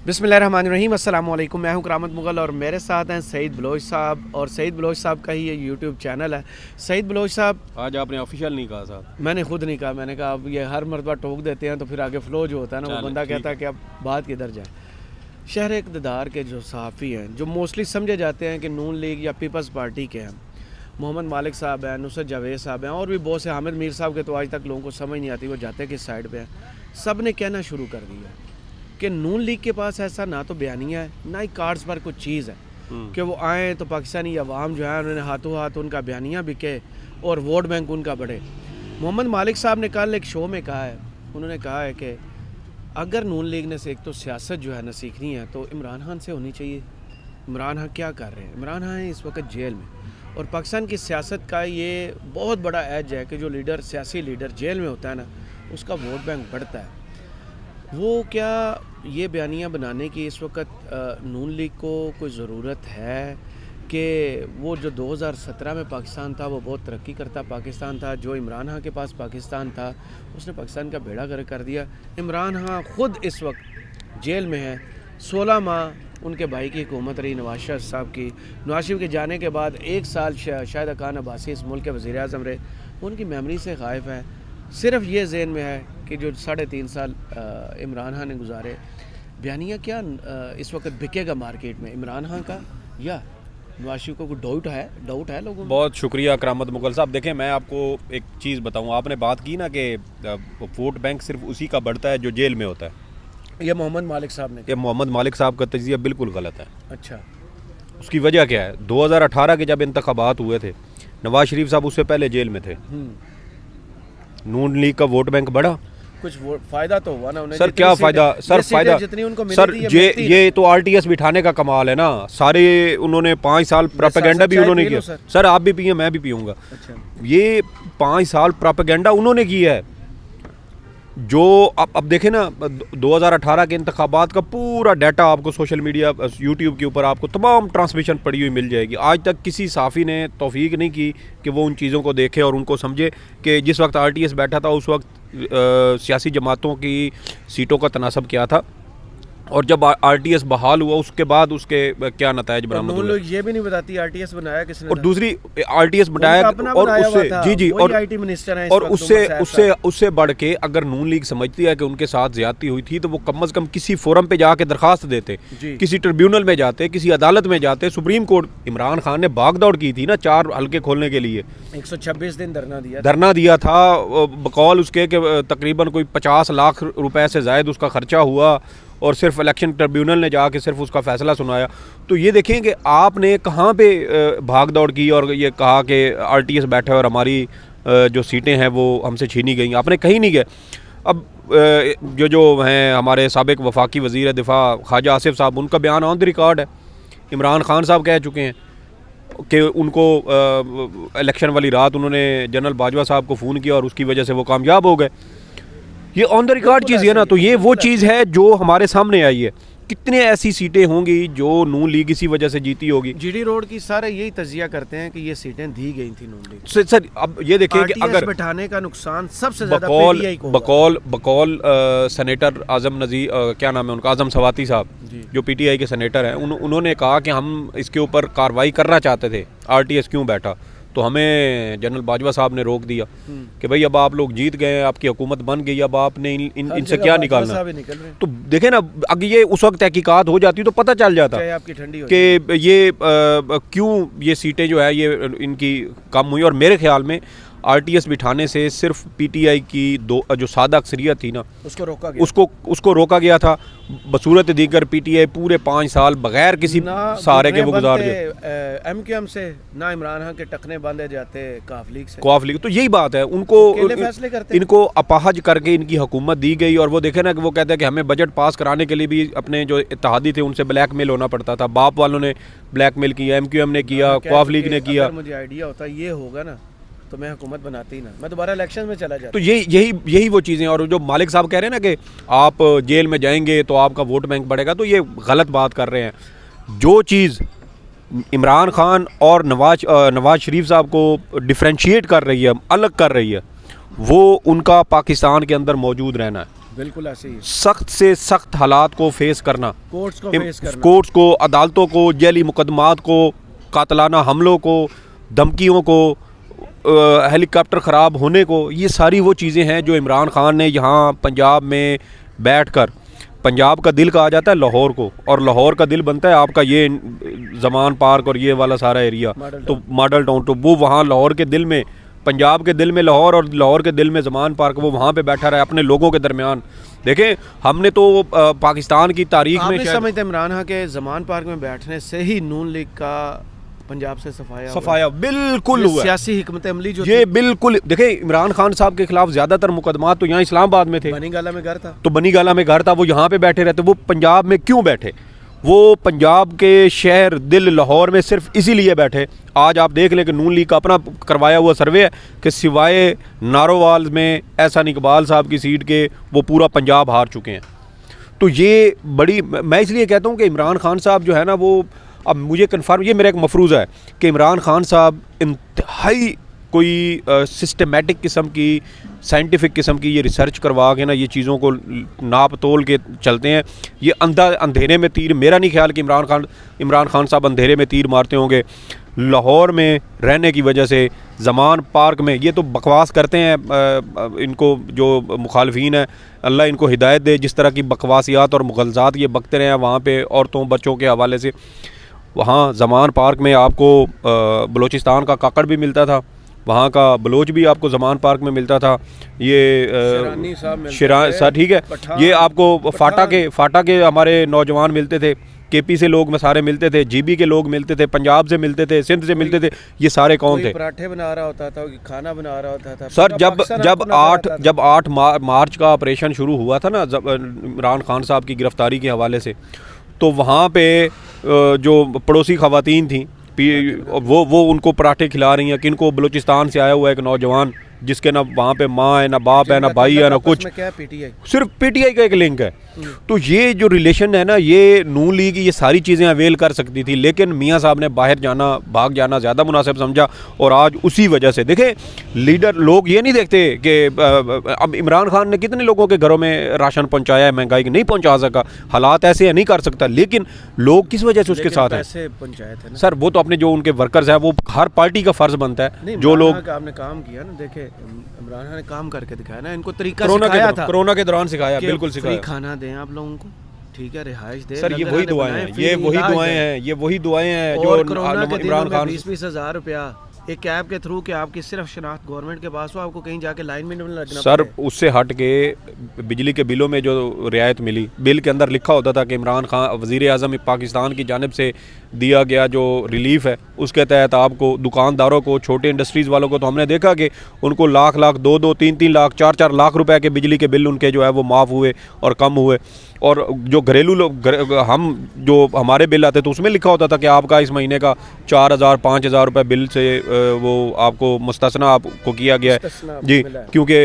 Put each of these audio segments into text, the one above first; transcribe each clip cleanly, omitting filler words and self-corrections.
बिस्मिल्लाहिर्रहमानिर्रहीम, अस्सलाम वालेकुम। मैं हूं करामत मुग़ल और मेरे साथ हैं सईद बलोच साहब, और सईद बलोच साहब का ही ये यूट्यूब चैनल है। सईद बलोच साहब, आज आपने ऑफिशियल नहीं कहा साहब। मैंने खुद नहीं कहा, मैंने कहा अब ये हर मरतबा टोक देते हैं तो फिर आगे फ़्लो जो होता है ना वो बंदा कहता है कि अब बात किधर जाए। शहर इक़्तिदार के जो सहाफ़ी हैं, जो मोस्टली समझे जाते हैं कि नून लीग या पीपल्स पार्टी के हैं, मोहम्मद मालिक साहब हैं, नुसरत जावेद साहब हैं और भी बहुत से, हामिद मीर साहब के तो आज तक लोगों को समझ नहीं आती वो जाते किस साइड पे हैं। सब ने कहना शुरू कर दिया कि नून लीग के पास ऐसा ना तो बयानिया है, ना ही कार्ड्स पर कुछ चीज़ है कि वो आएँ तो पाकिस्तानी अवाम जो है उन्होंने हाथों हाथ उनका बयानिया बिके और वोट बैंक उनका बढ़े। मोहम्मद मालिक साहब ने कल एक शो में कहा है, उन्होंने कहा है कि अगर नून लीग ने से एक तो सियासत जो है ना सीखनी है तो इमरान खान से होनी चाहिए। इमरान खान क्या कर रहे हैं? इमरान खान है इस वक्त जेल में, और पाकिस्तान की सियासत का ये बहुत बड़ा एज है कि जो लीडर, सियासी लीडर जेल में होता है ना, उसका वोट बैंक बढ़ता है। वो क्या ये बयानियाँ बनाने की इस वक्त नून लीग को कोई ज़रूरत है कि वो जो 2017 में पाकिस्तान था वो बहुत तरक्की करता पाकिस्तान था, जो इमरान खान के पास पाकिस्तान था उसने पाकिस्तान का बेड़ा गर्क कर दिया। इमरान खान ख़ुद इस वक्त जेल में है, 16 माह उनके भाई की हुकूमत रही, नवाज शरीफ साहब की। नवाज शरीफ के जाने के बाद 1 साल शाहिद खान अब्बासी इस मुल्क के वज़ीर आज़म रहे, उनकी मेमोरी से गायब है। सिर्फ ये ज़हन में है कि जो 3.5 साल इमरान खान ने गुजारे, बयानिया क्या इस वक्त बिकेगा मार्केट में, इमरान खान का या नवाज शरीफ को? कोई डाउट है लोगों में। बहुत शुक्रिया करामत मुग़ल साहब। देखें, मैं आपको एक चीज़ बताऊं, आपने बात की ना कि वोट बैंक सिर्फ उसी का बढ़ता है जो जेल में होता है। ये मोहम्मद मालिक साहब ने, ये मोहम्मद मालिक साहब का तजिया बिल्कुल गलत है। अच्छा, उसकी वजह क्या है? 2018 के जब इंतखाबात हुए थे, नवाज शरीफ साहब उससे पहले जेल में थे, नून लीग का वोट बैंक बढ़ा, कुछ फ़ायदा तो हुआ ना उन्हें? सर क्या फ़ायदा? सर फ़ायदा जितनी उनको सर ये तो आरटीएस बिठाने का कमाल है ना। सारे उन्होंने 5 साल प्रोपेगेंडा भी उन्होंने किया। सर आप भी पिए, मैं भी पीऊँगा। अच्छा, ये 5 साल प्रोपेगेंडा उन्होंने किया है। जो अब देखें ना, 2018 के इंतखाबात का पूरा डाटा आपको सोशल मीडिया, यूट्यूब के ऊपर आपको तमाम ट्रांसमिशन पड़ी हुई मिल जाएगी। आज तक किसी साफ़ी ने तौफीक नहीं की कि वो उन चीज़ों को देखे और उनको समझे कि जिस वक्त आरटीएस बैठा था उस वक्त सियासी जमातों की सीटों का तनासब क्या था, और जब आरटीएस बहाल हुआ उसके बाद उसके क्या नतायज बरामद हुए। लोग ये भी नहीं बताती आरटीएस बनाया किसने, और दूसरी आरटीएस बनाया, और उससे जी और आईटी मिनिस्टर हैं, और उससे बढ़ के अगर नून लीग समझती है कि उनके साथ ज्यादती हुई थी तो वो कम से कम किसी फोरम पे जाके दरखास्त देते, किसी ट्रिब्यूनल में जाते, किसी अदालत में जाते, सुप्रीम कोर्ट। इमरान खान ने भागदौड़ की थी ना 4 हल्के खोलने के लिए, 126 दिन धरना दिया था बकौल उसके कि तकरीबन कोई 50 लाख रुपए से ज़ायद उसका खर्चा हुआ, और सिर्फ इलेक्शन ट्रिब्यूनल ने जाके सिर्फ उसका फ़ैसला सुनाया। तो ये देखें कि आपने कहाँ पे भाग दौड़ की और ये कहा कि आरटीएस बैठा है और हमारी जो सीटें हैं वो हमसे छीनी गई। आपने कहीं नहीं गए। अब जो हैं हमारे साबिक वफाकी वज़ीर दिफा ख्वाजा आसिफ साहब, उनका बयान ऑन द रिकॉर्ड है। इमरान खान साहब कह चुके हैं कि उनको इलेक्शन वाली रात उन्होंने जनरल बाजवा साहब को फ़ोन किया और उसकी वजह से वो कामयाब हो गए। ये ऑन द रिकॉर्ड चीज़ है ना। तो ये वो चीज़ है जो हमारे सामने आई है। कितने ऐसी सीटें होंगी जो नून लीग इसी वजह से जीती होगी। जीडी रोड की सारे यही तजिया करते हैं कि ये सीटें दी गई थी नून लीग। सर अब ये देखिए कि अगर बैठाने का नुकसान सबसे ज़्यादा पीटीआई को बकौल सेनेटर आज़म नज़ीर, क्या नाम है उनका, आज़म सवाती साहब, जो पीटीआई के सेनेटर हैं, उन्होंने कहा कि हम इसके ऊपर कार्रवाई करना चाहते थे, आरटीएस क्यों बैठा। तो हमें जनरल बाजवा साहब ने रोक दिया कि भाई अब आप लोग जीत गए, आपकी हुकूमत बन गई, अब आपने इनसे क्या निकालना। तो देखें ना, अगर ये उस वक्त तहकीकात हो जाती तो पता चल जाता कि ये क्यों ये सीटें जो है ये इनकी कम हुई। और मेरे ख्याल में आरटीएस बिठाने से सिर्फ पीटीआई की जो सादा अक्सरियत थी ना, उसको रोका गया था। बसूरत दीगर पीटीआई पूरे 5 साल बगैर किसी सहारे के वो गुजार गए। एमक्यूएम से ना इमरान खान के टकने बांधे जाते काफ लीग। तो यही बात है, इनको अपाहज करके इनकी हुकूमत दी गई। और वो देखे ना कि वो कहते हैं कि हमें बजट पास कराने के लिए भी अपने जो इत्तेहादी थे उनसे ब्लैकमेल होना पड़ता था। बाप वालों ने ब्लैकमेल किया, एमक्यूएम ने किया, काफ लीग ने किया। मुझे आइडिया होता ये होगा ना तो मैं हुकूमत बनाती ही ना, मैं दोबारा इलेक्शन में चला जाता। तो यही वो चीज़ें। और जो मालिक साहब कह रहे हैं ना कि आप जेल में जाएंगे तो आपका वोट बैंक बढ़ेगा, तो ये गलत बात कर रहे हैं। जो चीज़ इमरान खान और नवाज शरीफ साहब को डिफ्रेंशिएट कर रही है, अलग कर रही है, वो उनका पाकिस्तान के अंदर मौजूद रहना है। बिल्कुल ऐसे ही है। सख्त से सख्त हालात को फेस करना, कोर्ट्स को फेस करना, कोर्ट्स को, अदालतों को, जेली मुकदमात को, कातलाना हमलों को, धमकियों को, हेलीकॉप्टर ख़राब होने को, ये सारी वो चीज़ें हैं जो इमरान खान ने यहाँ पंजाब में बैठकर, पंजाब का दिल कहा जाता है लाहौर को, और लाहौर का दिल बनता है आपका ये जमान पार्क और ये वाला सारा एरिया, तो मॉडल टाउन, तो वो वहाँ लाहौर के दिल में, पंजाब के दिल में लाहौर और लाहौर के दिल में जमान पार्क, वो वहाँ पे बैठा रहा अपने लोगों के दरमियान। देखें, हमने तो पाकिस्तान की तारीख में समझते इमरान खान के जमान पार्क में बैठने से ही नून लीग का पंजाब से सफाया बिल्कुल हुआ, सियासी हिकमत अमली जो ये बिल्कुल। देखें, इमरान खान साहब के खिलाफ ज्यादातर मुकदमात तो यहाँ इस्लामाबाद में थे, बनीगाला में घर था, तो बनीगाला में घर था, वो यहाँ पे बैठे रहते। वो पंजाब में क्यों बैठे? वो पंजाब के शहर दिल लाहौर में सिर्फ इसीलिए बैठे। आज आप देख लें कि नून लीग का अपना करवाया हुआ सर्वे है कि सिवाय नारोवाल में एहसान इकबाल साहब की सीट के वो पूरा पंजाब हार चुके हैं। तो ये बड़ी, मैं इसलिए कहता हूँ कि इमरान खान साहब जो है ना, वो अब मुझे कन्फर्म, ये मेरा एक मफरूज़ा है कि इमरान खान साहब इंतहाई कोई सिस्टमेटिक किस्म की, साइंटिफिक किस्म की ये रिसर्च करवा के ना ये चीज़ों को नाप तोल के चलते हैं। ये अंधेरे में तीर, मेरा नहीं ख्याल कि इमरान खान साहब अंधेरे में तीर मारते होंगे। लाहौर में रहने की वजह से, जमान पार्क में, ये तो बकवास करते हैं, इनको जो मुखालफीन है, अल्लाह इनको हिदायत दे, जिस तरह की बकवासियात और मुग़लज़ात ये बकते रहे हैं वहाँ पे औरतों बच्चों के हवाले से। वहाँ जमान पार्क में आपको बलूचिस्तान का काकड़ भी मिलता था, वहाँ का बलोच भी आपको जमान पार्क में मिलता था, ये शिरानी, ठीक है, ये आपको फाटा के हमारे नौजवान मिलते थे, केपी से लोग सारे मिलते थे, जीबी के लोग मिलते थे, पंजाब से मिलते थे, सिंध से मिलते थे। ये सारे कौन थे? पराठे बना रहा होता था, खाना बना रहा होता था। सर, जब 8 मार्च का ऑपरेशन शुरू हुआ था ना इमरान खान साहब की गिरफ्तारी के हवाले से, तो वहाँ पे जो पड़ोसी ख़वातीन थी, वो उनको पराठे खिला रही हैं। किनको? बलूचिस्तान से आया हुआ एक नौजवान जिसके ना वहाँ पे माँ है, ना बाप है, ना भाई है, ना कुछ, सिर्फ पीटीआई का एक लिंक है। तो ये जो रिलेशन है ना, ये नून लीग ये सारी चीज़ें अवेल कर सकती थी, लेकिन मियाँ साहब ने बाहर जाना, भाग जाना ज़्यादा मुनासिब समझा। और आज उसी वजह से देखें, लीडर लोग ये नहीं देखते कि अब इमरान खान ने कितने लोगों के घरों में राशन पहुँचाया है, महंगाई नहीं पहुँचा सका, हालात ऐसे है, नहीं कर सकता, लेकिन लोग किस वजह से उसके साथ हैं? सर, वो तो अपने जो उनके वर्कर्स हैं, वो हर पार्टी का फ़र्ज़ बनता है। जो लोग आपने काम किया ना, देखे इमरान खान ने काम करके दिखाया ना, इनको तरीका सिखाया था, कोरोना के दौरान सिखाया, बिल्कुल सिखाया। खाना दें आप लोगों को, ठीक है, रिहाइश दे। सर, ये वही दुआएं हैं, ये वही दुआएं हैं जो इमरान खान। 20-20 हज़ार रुपया एक ऐप के थ्रू कि आपकी सिर्फ शनाख्त गवर्नमेंट के पास हो, आपको कहीं जाके लाइन में नहीं लगना। सर, उससे हट के बिजली के बिलों में जो रियायत मिली, बिल के अंदर लिखा होता था कि इमरान खान वज़ीर आज़म पाकिस्तान की जानिब से दिया गया जो रिलीफ है, उसके तहत आपको, दुकानदारों को, छोटे इंडस्ट्रीज़ वालों को, तो हमने देखा कि उनको लाख 2-2, 3-3 लाख, 4-4 लाख रुपए के बिजली के बिल उनके जो है वो माफ़ हुए और कम हुए। और जो घरेलू लोग, हम जो हमारे बिल आते तो उसमें लिखा होता था कि आपका इस महीने का 4,000-5,000 रुपये बिल से वो आपको मुस्तस्ना आपको किया गया है जी, क्योंकि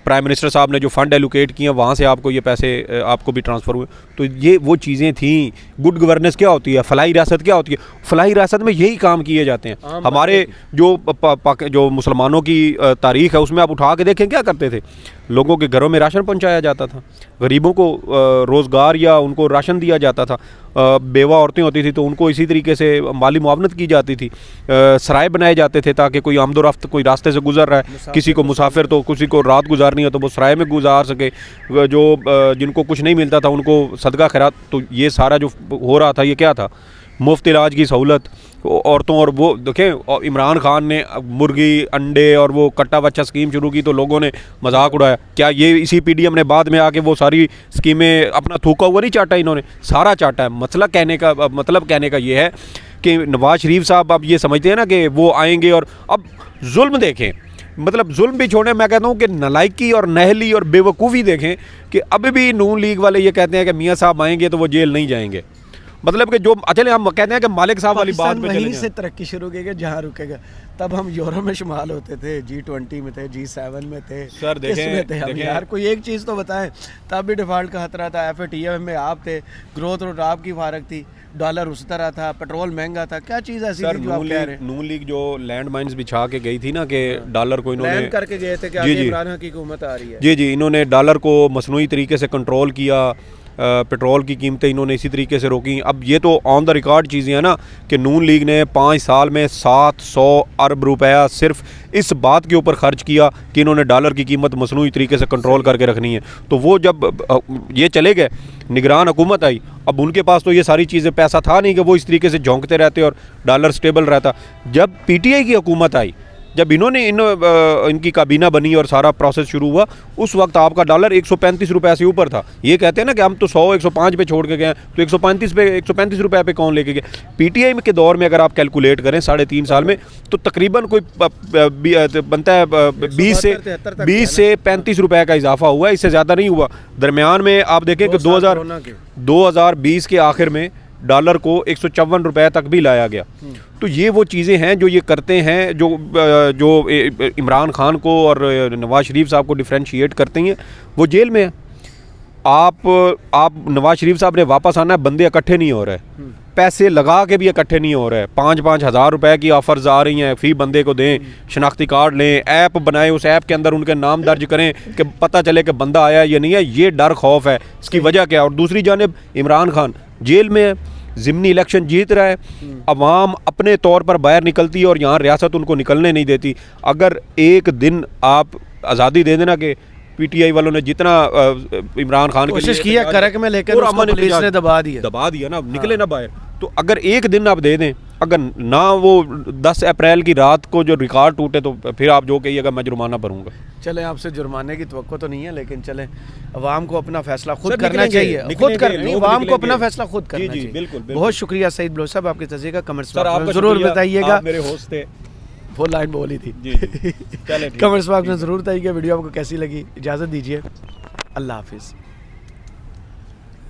प्राइम मिनिस्टर साहब ने जो फ़ंड एलोकेट किए वहाँ से आपको ये पैसे आपको भी ट्रांसफ़र हुए। तो ये वो चीज़ें थी। गुड गवर्नेंस क्या होती है, फलाही रियासत क्या होती है? फलाही रियासत में यही काम किए जाते हैं। हमारे जो मुसलमानों की तारीख़ है उसमें आप उठा के देखें, क्या करते थे? लोगों के घरों में राशन पहुंचाया जाता था, गरीबों को रोज़गार या उनको राशन दिया जाता था, बेवा औरतें होती थी तो उनको इसी तरीके से माली मुआवनत की जाती थी, सराय बनाए जाते थे ताकि कोई आमदोरफ्त, कोई रास्ते से गुजर रहा है, किसी को मुसाफिर, तो किसी को रात गुजारनी है तो वो सराय में गुजार सके, जो जिनको कुछ नहीं मिलता था उनको सदका खैरात। तो ये सारा जो हो रहा था, ये क्या था? मुफ्त इलाज की सहूलत औरतों। और वो देखें, इमरान खान ने मुर्गी, अंडे और वो कट्टा बच्चा स्कीम शुरू की तो लोगों ने मजाक उड़ाया। क्या ये इसी पीडीएम ने बाद में आके वो सारी स्कीमें अपना थूका हुआ नहीं चाटा? इन्होंने सारा चाटा है। मतलब कहने का ये है कि नवाज शरीफ साहब अब ये समझते हैं ना कि वो आएंगे और अब जुल्म देखें, मतलब जुल्म भी छोड़ें, मैं कहता हूँ कि नलायकी और नहली और बेवकूफ़ी देखें कि अभी भी नून लीग वाले ये कहते हैं कि मियाँ साहब आएंगे तो वो जेल नहीं जाएंगे। मतलब कि जो चले हम कहते हैं कि मालिक साहब वाली बात पे वहीं से तरक्की शुरू की, जहाँ रुकेगा। तब हम यूरोप में शुमाल होते थे, G20 में थे, G7 में थे, सर देखें हम यार, कोई एक चीज़ तो बताएं। तब भी डिफ़ॉल्ट का खतरा था, FATF में आप थे, ग्रोथ और आप की फारक थी, डॉलर उस तरह था, पेट्रोल महंगा था, क्या चीज़ ऐसी सर थी जो आप कह रहे हैं? नून लीग जो लैंड माइंस बिछा के गई थी ना कि डॉलर को इन्होंने प्लान करके गए थे कि जी, आगे जी। इमरान खान की हुकूमत आ रही है। जी जी, इन्होंने डॉलर को मसनूई तरीके से कंट्रोल किया, पेट्रोल की कीमतें इन्होंने इसी तरीके से रोकी। अब ये तो ऑन द रिकॉर्ड चीज़ें हैं ना कि नून लीग ने 5 साल में 700 अरब रुपया सिर्फ इस बात के ऊपर खर्च किया कि इन्होंने डॉलर की कीमत मसनूई तरीके से कंट्रोल करके रखनी है। तो वो जब ये चले गए, निगरान हुकूमत आई, अब उनके पास तो ये सारी चीज़ें पैसा था नहीं कि वो इस तरीके से झोंकते रहते और डॉलर स्टेबल रहता। जब PTI की हुकूमत आई, जब इनकी काबीना बनी और सारा प्रोसेस शुरू हुआ, उस वक्त आपका डॉलर 135 रुपये से ऊपर था। ये कहते हैं ना कि हम तो 100-105 पे छोड़ के गए, तो 135 रुपये पे कौन लेके गए? PTI के दौर में अगर आप कैलकुलेट करें 3.5 साल में, तो तकरीबन कोई बनता है 20 से 35 रुपये का इजाफा हुआ है, इससे ज़्यादा नहीं हुआ। दरमियान में आप देखें कि 2020 के आखिर में डॉलर को 154 रुपये तक भी लाया गया। तो ये वो चीज़ें हैं जो ये करते हैं, जो इमरान खान को और नवाज शरीफ साहब को डिफ्रेंशिएट करते हैं। वो जेल में है। आप नवाज शरीफ साहब ने वापस आना है, बंदे इकट्ठे नहीं हो रहे, पैसे लगा के भी इकट्ठे नहीं हो रहे। 5-5 हज़ार रुपए की ऑफर्स आ रही हैं, फ़ी बंदे को दें, शनाख्ती कार्ड लें, ऐप बनाएं, उस ऐप के अंदर उनके नाम दर्ज करें कि पता चले कि बंदा आया या नहीं है। ये डर खौफ है, इसकी वजह क्या है? और दूसरी जानिब इमरान खान जेल में है, ज़िमनी इलेक्शन जीत रहा है, अवाम अपने तौर पर बाहर निकलती है और यहाँ रियासत उनको निकलने नहीं देती। अगर एक दिन आप आज़ादी दे देना कि PTI वालों ने जितना इमरान खान कोशिश किया करक में, लेकिन उसको पुलिस ने दबा दिया ना, निकले ना बाहर। तो अगर एक दिन आप दे दें, अगर ना वो 10 अप्रैल की रात को जो रिकॉर्ड टूटे, तो फिर आप जो कहिएगा मैं जुर्माना भरूंगा। चले, आपसे जुर्माने की तवक्को तो नहीं है, लेकिन चले, अवाम को अपना फैसला खुद करना चाहिए, अवाम को अपना फैसला खुद करना चाहिए। बिल्कुल। बहुत शुक्रिया सईद बलोच साहब, आपके तज़िये का कमेंट्स में ज़रूर बताइएगा। मेरे होस्ट थे, वो लाइन बोली थी। चले कमेंट्स बॉक्स में ज़रूर बताइएगा वीडियो आपको कैसी लगी। इजाज़त दीजिए, अल्लाह हाफिज़।